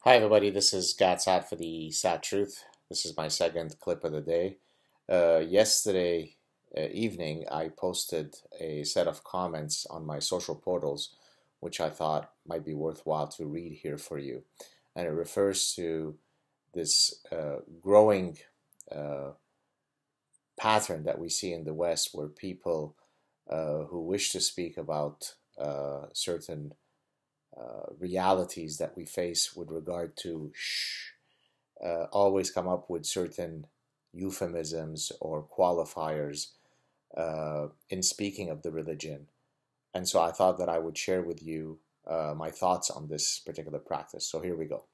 Hi everybody, this is Saad for the Sad Truth. This is my second clip of the day. Yesterday evening, I posted a set of comments on my social portals, which I thought might be worthwhile to read here for you. And it refers to this growing uh, pattern that we see in the West where people who wish to speak about certain realities that we face with regard to always come up with certain euphemisms or qualifiers in speaking of the religion. And so I thought that I would share with you my thoughts on this particular practice. So here we go.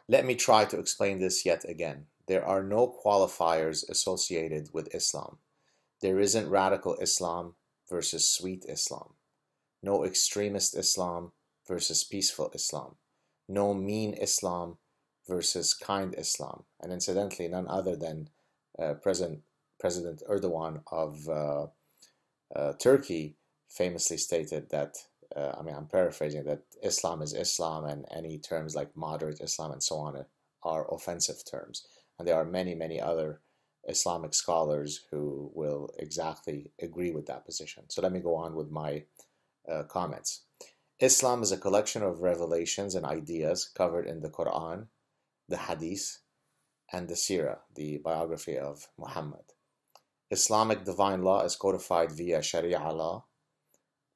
Let me try to explain this yet again. There are no qualifiers associated with Islam. There isn't radical Islam versus sweet Islam. No extremist Islam versus peaceful Islam. No mean Islam versus kind Islam. And incidentally, none other than President Erdoğan of Turkey famously stated that, I'm paraphrasing, that Islam is Islam and any terms like moderate Islam and so on are offensive terms. And there are many, many other Islamic scholars who will exactly agree with that position. So let me go on with my comments. Islam is a collection of revelations and ideas covered in the Quran, the Hadith, and the Sirah, the biography of Muhammad. Islamic divine law is codified via Sharia law.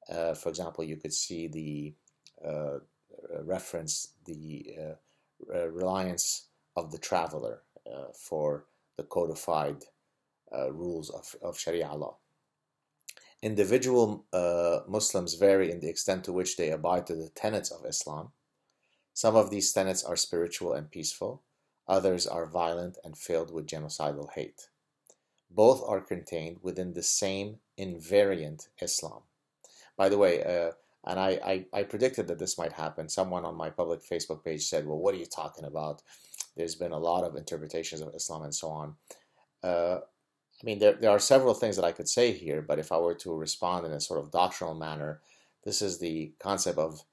For example, you could see the reference, the reliance of the traveler for the codified rules of Sharia law. Individual Muslims vary in the extent to which they abide to the tenets of Islam. Some of these tenets are spiritual and peaceful. Others are violent and filled with genocidal hate. Both are contained within the same invariant Islam. By the way, and I predicted that this might happen. Someone on my public Facebook page said, well, what are you talking about? There's been a lot of interpretations of Islam and so on. There are several things that I could say here, but if I were to respond in a sort of doctrinal manner, this is the concept of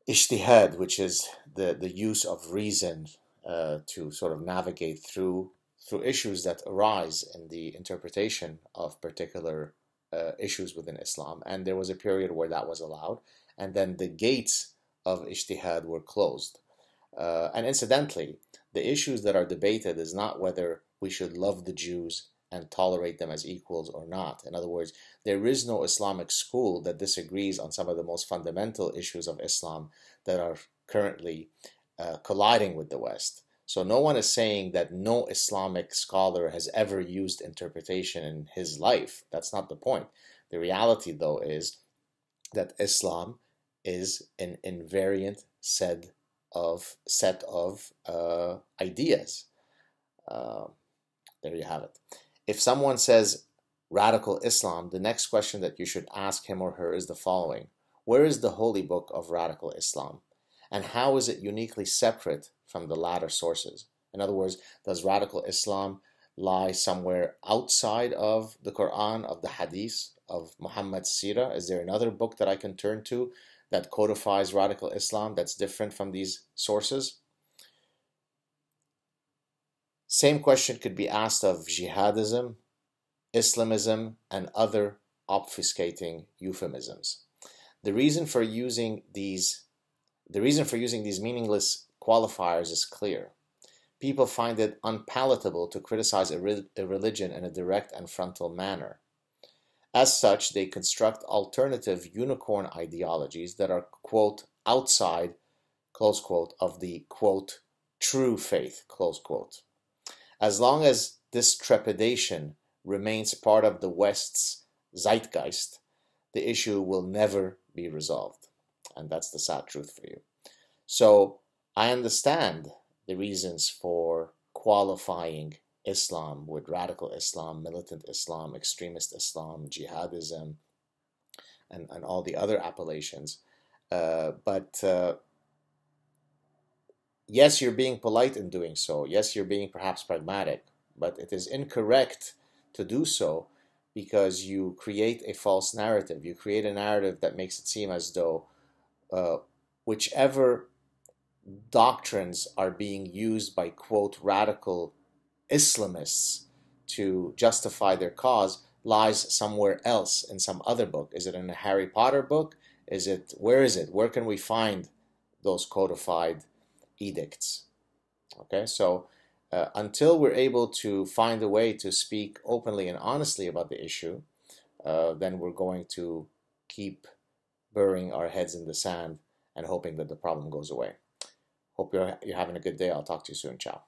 ijtihad, which is the use of reason to sort of navigate through issues that arise in the interpretation of particular issues within Islam. And there was a period where that was allowed, and then the gates of ijtihad were closed. And incidentally, the issues that are debated is not whether we should love the Jews and tolerate them as equals or not. In other words, there is no Islamic school that disagrees on some of the most fundamental issues of Islam that are currently colliding with the West. So no one is saying that no Islamic scholar has ever used interpretation in his life. That's not the point. The reality, though, is that Islam is an invariant set of ideas. There you have it. If someone says radical Islam, the next question that you should ask him or her is the following. Where is the holy book of radical Islam? And how is it uniquely separate from the latter sources? In other words, does radical Islam lie somewhere outside of the Quran, of the Hadith, of Muhammad's Sirah? Is there another book that I can turn to that codifies radical Islam that's different from these sources? Same question could be asked of jihadism, Islamism, and other obfuscating euphemisms. The reason for using these meaningless qualifiers is clear. People find it unpalatable to criticize a religion in a direct and frontal manner. As such, they construct alternative unicorn ideologies that are, quote, outside, close quote, of the, quote, true faith, close quote. As long as this trepidation remains part of the West's zeitgeist, the issue will never be resolved. And that's the sad truth for you. So I understand the reasons for qualifying Islam with radical Islam, militant Islam, extremist Islam, jihadism, and all the other appellations. But yes, you're being polite in doing so. Yes, you're being perhaps pragmatic, but it is incorrect to do so because you create a false narrative. You create a narrative that makes it seem as though whichever doctrines are being used by, quote, radical Islamists to justify their cause lies somewhere else in some other book. Is it in a Harry Potter book? Where is it? Where can we find those codified edicts? Okay, so until we're able to find a way to speak openly and honestly about the issue, then we're going to keep burying our heads in the sand and hoping that the problem goes away. Hope you're having a good day. I'll talk to you soon. Ciao.